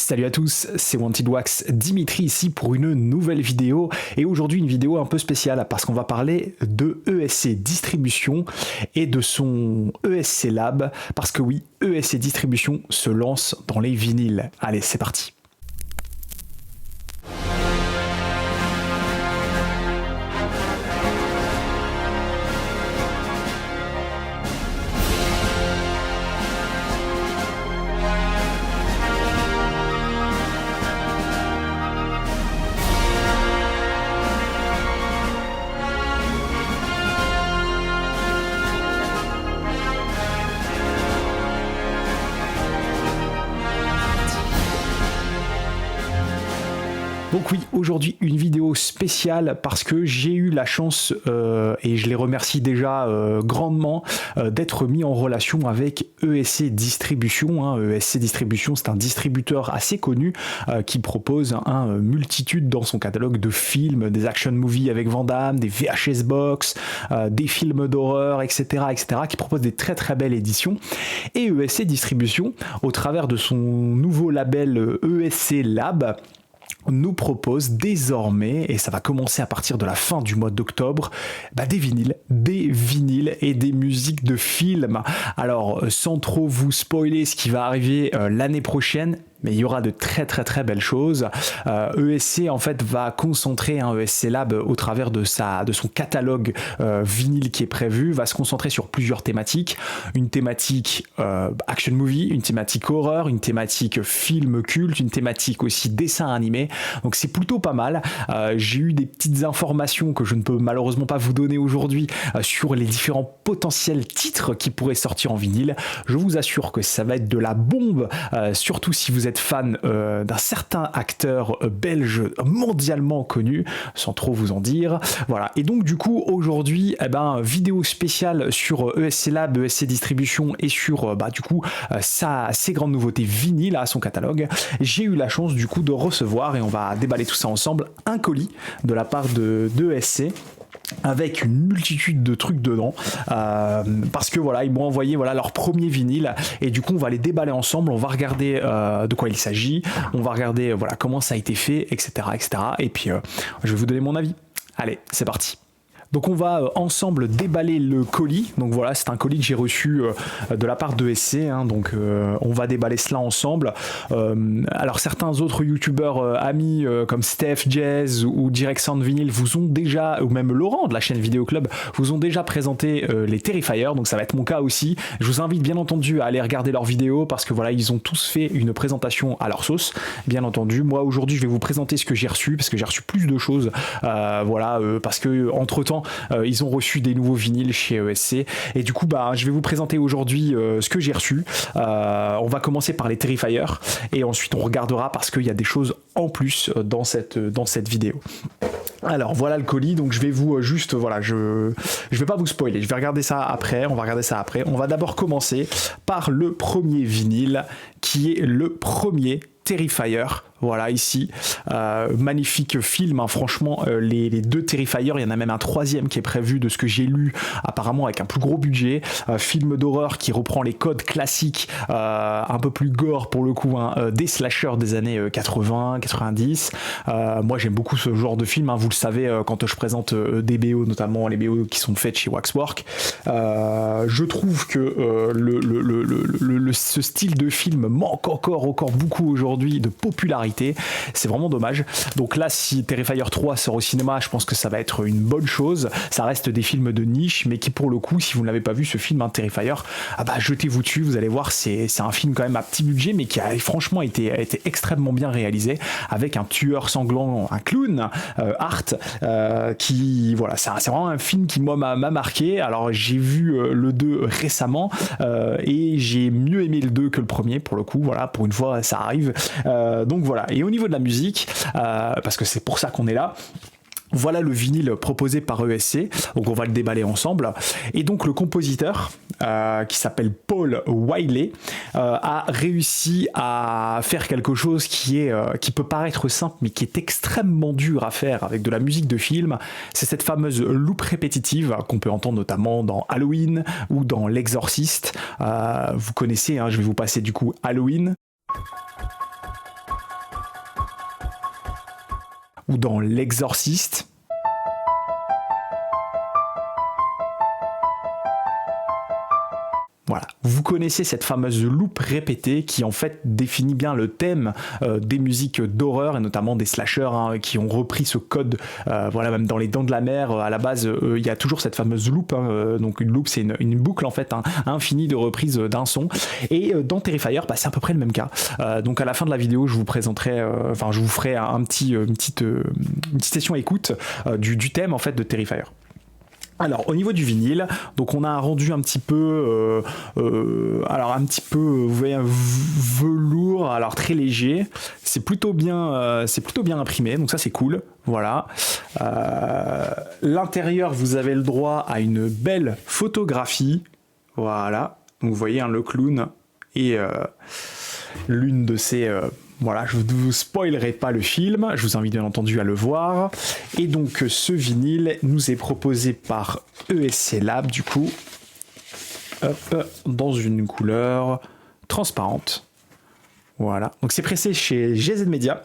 Salut à tous, c'est Wanted Wax, Dimitri ici pour une nouvelle vidéo et aujourd'hui une vidéo un peu spéciale parce qu'on va parler de ESC Distribution et de son ESC Lab parce que oui, ESC Distribution se lance dans les vinyles. Allez, c'est parti. Donc oui, aujourd'hui une vidéo spéciale parce que j'ai eu la chance, et je les remercie déjà grandement, d'être mis en relation avec ESC Distribution. ESC Distribution, c'est un distributeur assez connu qui propose une multitude dans son catalogue de films, des action movies avec Van Damme, des VHS box, des films d'horreur, etc., qui propose des très très belles éditions. Et ESC Distribution, au travers de son nouveau label ESC Lab, nous propose désormais, et ça va commencer à partir de la fin du mois d'octobre, des vinyles et des musiques de films. Alors, sans trop vous spoiler ce qui va arriver l'année prochaine, mais il y aura de très belles choses. ESC en fait va concentrer ESC Lab au travers de son catalogue vinyle qui est prévu, va se concentrer sur plusieurs thématiques. Une thématique action movie, une thématique horreur, une thématique film culte, une thématique aussi dessin animé. Donc c'est plutôt pas mal. J'ai eu des petites informations que je ne peux malheureusement pas vous donner aujourd'hui sur les différents potentiels titres qui pourraient sortir en vinyle. Je vous assure que ça va être de la bombe, surtout si vous êtes fan d'un certain acteur belge mondialement connu, sans trop vous en dire. Voilà. Et donc du coup aujourd'hui, vidéo spéciale sur ESC Lab, ESC Distribution et sur ses grandes nouveautés vinyles à son catalogue. J'ai eu la chance du coup de recevoir, et on va déballer tout ça ensemble, un colis de la part de ESC. Avec une multitude de trucs dedans, parce que voilà, ils m'ont envoyé leur premier vinyle, et du coup on va les déballer ensemble, on va regarder de quoi il s'agit, on va regarder comment ça a été fait, etc. et puis je vais vous donner mon avis. Allez, c'est parti. Donc on va ensemble déballer le colis. Donc voilà, c'est un colis que j'ai reçu de la part de ESC, donc on va déballer cela ensemble. Alors certains autres youtubeurs amis comme Steph, Jazz ou Direct Sound Vinyl vous ont déjà, ou même Laurent de la chaîne Vidéo Club, vous ont déjà présenté les Terrifier, donc ça va être mon cas aussi. Je vous invite bien entendu à aller regarder leurs vidéos parce que voilà, ils ont tous fait une présentation à leur sauce, bien entendu. Moi aujourd'hui je vais vous présenter ce que j'ai reçu, parce que j'ai reçu plus de choses, parce que entre temps ils ont reçu des nouveaux vinyles chez ESC, et du coup je vais vous présenter aujourd'hui ce que j'ai reçu. On va commencer par les Terrifier et ensuite on regardera parce qu'il y a des choses en plus dans cette vidéo. Alors voilà le colis, donc je vais vous je vais pas vous spoiler, je vais regarder ça après, on va regarder ça après. On va d'abord commencer par le premier vinyle qui est le premier Terrifier. Voilà, ici, magnifique film, franchement, les deux Terrifier, il y en a même un troisième qui est prévu de ce que j'ai lu, apparemment avec un plus gros budget, film d'horreur qui reprend les codes classiques, un peu plus gore pour le coup, des slashers des années 80, 90. Moi j'aime beaucoup ce genre de film, vous le savez, quand je présente des BO, notamment les BO qui sont faites chez Waxwork. Je trouve que ce style de film manque encore beaucoup aujourd'hui de popularité. C'est vraiment dommage. Donc là, si Terrifier 3 sort au cinéma, je pense que ça va être une bonne chose. Ça reste des films de niche, mais qui pour le coup, si vous ne l'avez pas vu ce film, Terrifier, jetez-vous dessus, vous allez voir, c'est un film quand même à petit budget, mais qui a franchement été extrêmement bien réalisé, avec un tueur sanglant, un clown, Art, qui, voilà, c'est vraiment un film qui m'a marqué. Alors j'ai vu le 2 récemment, et j'ai mieux aimé le 2 que le premier, pour le coup, voilà, pour une fois ça arrive. Donc voilà. Et au niveau de la musique, parce que c'est pour ça qu'on est là, voilà le vinyle proposé par ESC, donc on va le déballer ensemble. Et donc le compositeur, qui s'appelle Paul Wiley, a réussi à faire quelque chose qui peut paraître simple, mais qui est extrêmement dur à faire avec de la musique de film. C'est cette fameuse loupe répétitive qu'on peut entendre notamment dans Halloween ou dans L'Exorciste. Vous connaissez, je vais vous passer du coup Halloween. ou dans L'Exorciste. Voilà, vous connaissez cette fameuse loupe répétée qui en fait définit bien le thème des musiques d'horreur et notamment des slashers hein, qui ont repris ce code, voilà, même dans Les Dents de la Mer, à la base il y a toujours cette fameuse loupe, hein, donc une loupe c'est une boucle en fait, hein, infinie de reprises d'un son, et dans Terrifier bah, c'est à peu près le même cas, donc à la fin de la vidéo je vous présenterai, enfin je vous ferai une petite session écoute du thème en fait de Terrifier. Alors au niveau du vinyle, donc on a un rendu un petit peu, alors un petit peu, vous voyez, un velours, alors très léger. C'est plutôt bien imprimé, donc ça c'est cool. Voilà. L'intérieur, vous avez le droit à une belle photographie. Voilà. Donc vous voyez hein, le clown et l'une de ces voilà, je ne vous spoilerai pas le film, je vous invite bien entendu à le voir. Et donc ce vinyle nous est proposé par ESC Lab du coup, hop, dans une couleur transparente. Voilà, donc c'est pressé chez GZ Media,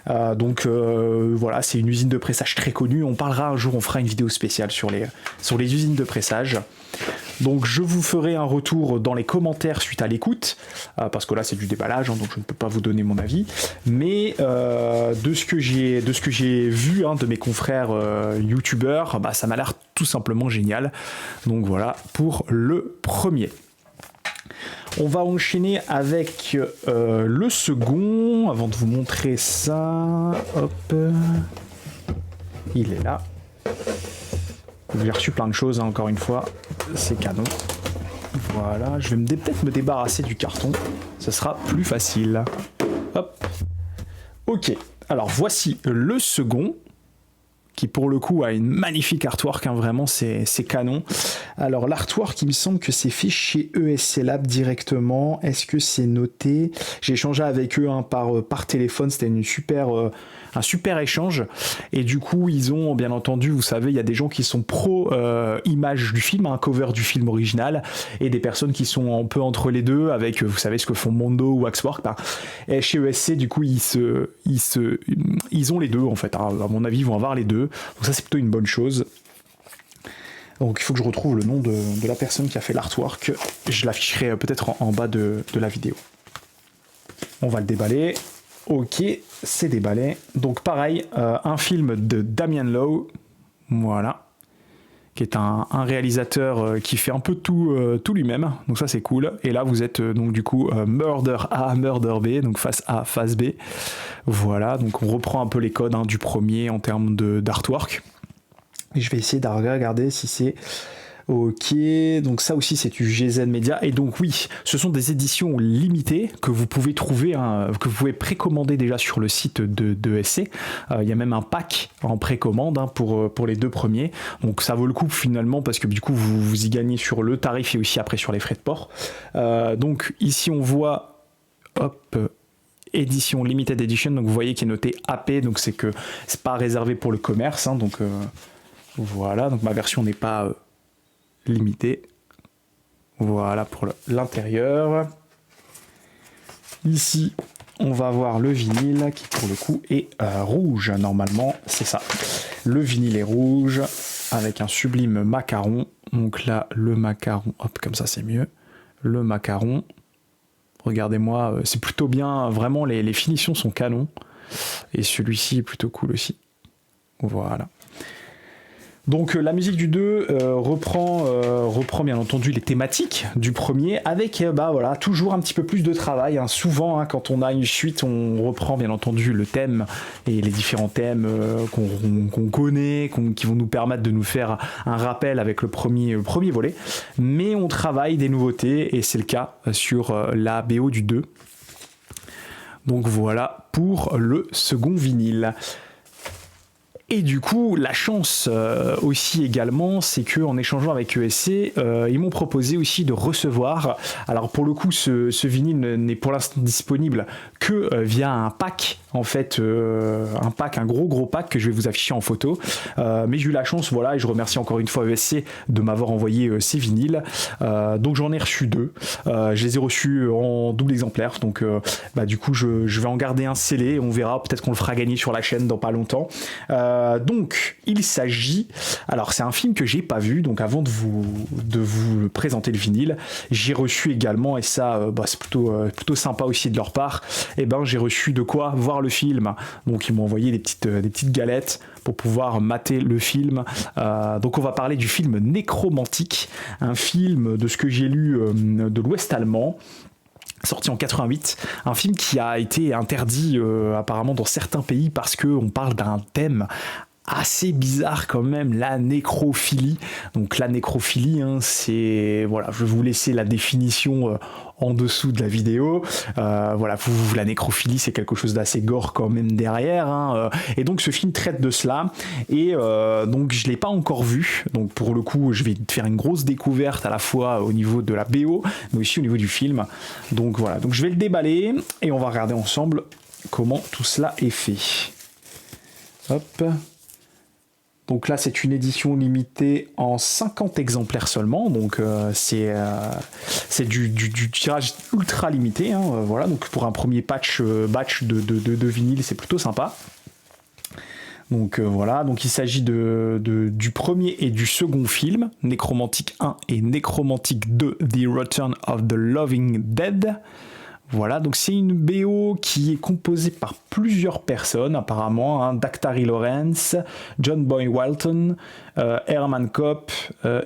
voilà, c'est une usine de pressage très connue. On parlera un jour, on fera une vidéo spéciale sur les usines de pressage. Donc je vous ferai un retour dans les commentaires suite à l'écoute, parce que là c'est du déballage, hein, donc je ne peux pas vous donner mon avis, mais de ce que j'ai vu hein, de mes confrères youtubeurs, bah, ça m'a l'air tout simplement génial. Donc voilà pour le premier. On va enchaîner avec le second, avant de vous montrer ça. Hop, il est là. J'ai reçu plein de choses, hein, encore une fois, c'est canon. Voilà, je vais peut-être me débarrasser du carton, ça sera plus facile. Hop, ok, alors voici le second, qui pour le coup a une magnifique artwork, hein, vraiment c'est canon. Alors l'artwork, il me semble que c'est fait chez ESC Lab directement, est-ce que c'est noté? J'ai échangé avec eux hein, par téléphone, c'était un super échange, et du coup ils ont bien entendu, vous savez, il y a des gens qui sont pro image du film, un cover du film original, et des personnes qui sont un peu entre les deux, avec vous savez ce que font Mondo ou Waxwork, bah, et chez ESC du coup ils ont les deux en fait, hein, à mon avis ils vont avoir les deux, donc ça c'est plutôt une bonne chose. Donc il faut que je retrouve le nom de la personne qui a fait l'artwork, je l'afficherai peut-être en bas de la vidéo. On va le déballer. Ok, c'est déballé. Donc pareil, un film de Damien Lowe, voilà, qui est un réalisateur qui fait un peu tout lui-même, donc ça c'est cool. Et là vous êtes donc du coup Murder A, Murder B, donc face A, face B. Voilà, donc on reprend un peu les codes hein, du premier en termes d'artwork. Et je vais essayer de regarder si c'est... Ok, donc ça aussi c'est du GZ Media, et donc oui, ce sont des éditions limitées que vous pouvez trouver, hein, que vous pouvez précommander déjà sur le site de ESC. Il y a même un pack en précommande hein, pour les deux premiers, donc ça vaut le coup finalement parce que du coup vous y gagnez sur le tarif et aussi après sur les frais de port. Donc ici on voit, hop, édition limited edition, donc vous voyez qu'il est noté AP, donc c'est que c'est pas réservé pour le commerce, hein, donc voilà, donc ma version n'est pas limité. Voilà pour l'intérieur. Ici, on va avoir le vinyle qui pour le coup est rouge. Normalement, c'est ça. Le vinyle est rouge avec un sublime macaron. Donc là, le macaron, hop, comme ça c'est mieux. Le macaron. Regardez-moi, c'est plutôt bien. Vraiment, les finitions sont canons. Et celui-ci est plutôt cool aussi. Voilà. Donc la musique du 2 reprend bien entendu les thématiques du premier avec bah, voilà, toujours un petit peu plus de travail. Hein. Souvent hein, quand on a une suite, on reprend bien entendu le thème et les différents thèmes qu'on connaît, qui vont nous permettre de nous faire un rappel avec le premier volet. Mais on travaille des nouveautés et c'est le cas sur la BO du 2. Donc voilà pour le second vinyle. Et du coup, la chance aussi également, c'est qu'en échangeant avec ESC, ils m'ont proposé aussi de recevoir, alors pour le coup, ce vinyle n'est pour l'instant disponible que via un pack, en fait, un gros pack que je vais vous afficher en photo. Mais j'ai eu la chance, voilà, et je remercie encore une fois ESC de m'avoir envoyé ces vinyles. Donc j'en ai reçu 2. Je les ai reçus en double exemplaire, donc du coup, je vais en garder un scellé. On verra, peut-être qu'on le fera gagner sur la chaîne dans pas longtemps. Donc il s'agit, alors c'est un film que j'ai pas vu, donc avant de vous présenter le vinyle, j'ai reçu également, et ça c'est plutôt sympa aussi de leur part, et j'ai reçu de quoi voir le film. Donc ils m'ont envoyé des petites galettes pour pouvoir mater le film. Donc on va parler du film Nécromantique, un film de ce que j'ai lu de l'Ouest allemand, sorti en 88, un film qui a été interdit apparemment dans certains pays parce qu'on parle d'un thème assez bizarre quand même, la nécrophilie. Donc la nécrophilie, c'est... Voilà, je vais vous laisser la définition en dessous de la vidéo. Voilà, la nécrophilie, c'est quelque chose d'assez gore quand même derrière. Et donc ce film traite de cela. Et donc je ne l'ai pas encore vu. Donc pour le coup, je vais faire une grosse découverte à la fois au niveau de la BO, mais aussi au niveau du film. Donc voilà, donc je vais le déballer et on va regarder ensemble comment tout cela est fait. Hop. Donc là, c'est une édition limitée en 50 exemplaires seulement, donc c'est du tirage ultra limité. Voilà, donc pour un premier batch de vinyle, c'est plutôt sympa. Donc voilà, donc il s'agit du premier et du second film, Nécromantique 1 et Nécromantique 2, The Return of the Living Dead. Voilà, donc c'est une BO qui est composée par plusieurs personnes apparemment, Daktari Lawrence, John Boy Walton, Herman Kopp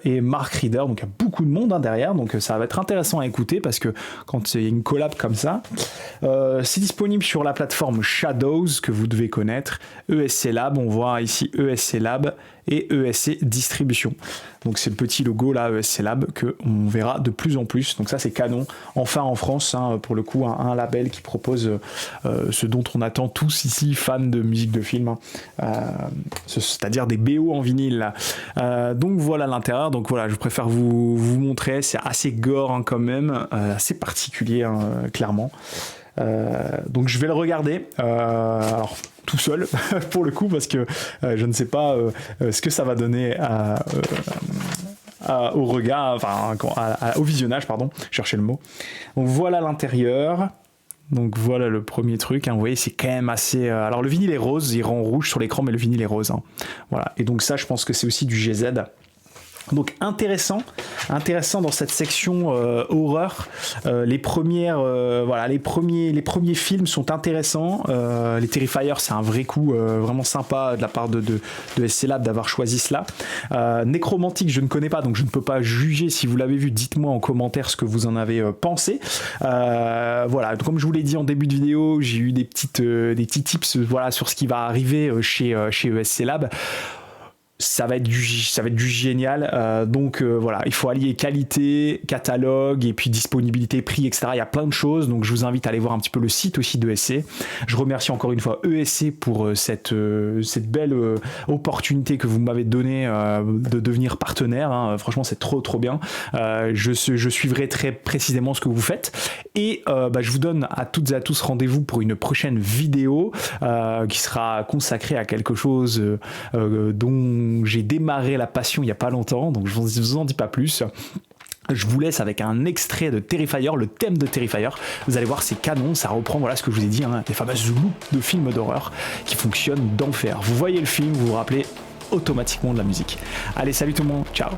et Mark Reeder, donc il y a beaucoup de monde derrière, donc ça va être intéressant à écouter parce que quand il y a une collab comme ça, c'est disponible sur la plateforme Shadows que vous devez connaître, ESC Lab, on voit ici ESC Lab et ESC Distribution. Donc c'est le petit logo là, ESC Lab, qu'on verra de plus en plus. Donc ça c'est canon. Enfin en France, pour le coup, un label qui propose ce dont on attend tous ici, fans de musique de film, c'est-à-dire des BO en vinyle. Donc voilà l'intérieur. Donc voilà, je préfère vous montrer. C'est assez gore quand même, assez particulier clairement. Donc je vais le regarder. Alors tout seul pour le coup parce que je ne sais pas ce que ça va donner au regard, au visionnage, pardon, je cherchais le mot. Donc voilà l'intérieur. Donc voilà le premier truc, vous voyez c'est quand même assez... Alors le vinyle est rose, il rend rouge sur l'écran mais le vinyle est rose. Voilà, et donc ça je pense que c'est aussi du GZ. Donc intéressant dans cette section horreur. Les premiers films sont intéressants. Les Terrifier, c'est un vrai coup vraiment sympa de la part de SC Lab d'avoir choisi cela. Nécromantique, je ne connais pas, donc je ne peux pas juger. Si vous l'avez vu, dites-moi en commentaire ce que vous en avez pensé. Voilà, comme je vous l'ai dit en début de vidéo, j'ai eu des petits tips sur ce qui va arriver chez ESC Lab. Ça va être du génial, donc voilà, il faut allier qualité, catalogue et puis disponibilité, prix, etc. Il y a plein de choses, donc je vous invite à aller voir un petit peu le site aussi de ESC. Je remercie encore une fois ESC pour cette belle opportunité que vous m'avez donnée de devenir partenaire. Franchement c'est trop bien. Je suivrai très précisément ce que vous faites et je vous donne à toutes et à tous rendez-vous pour une prochaine vidéo qui sera consacrée à quelque chose dont j'ai démarré la passion il n'y a pas longtemps, donc je ne vous en dis pas plus. Je vous laisse avec un extrait de Terrifier, le thème de Terrifier. Vous allez voir, c'est canon, ça reprend, voilà ce que je vous ai dit, les fameuses loops de films d'horreur qui fonctionnent d'enfer. Vous voyez le film, vous vous rappelez automatiquement de la musique. Allez, salut tout le monde, ciao.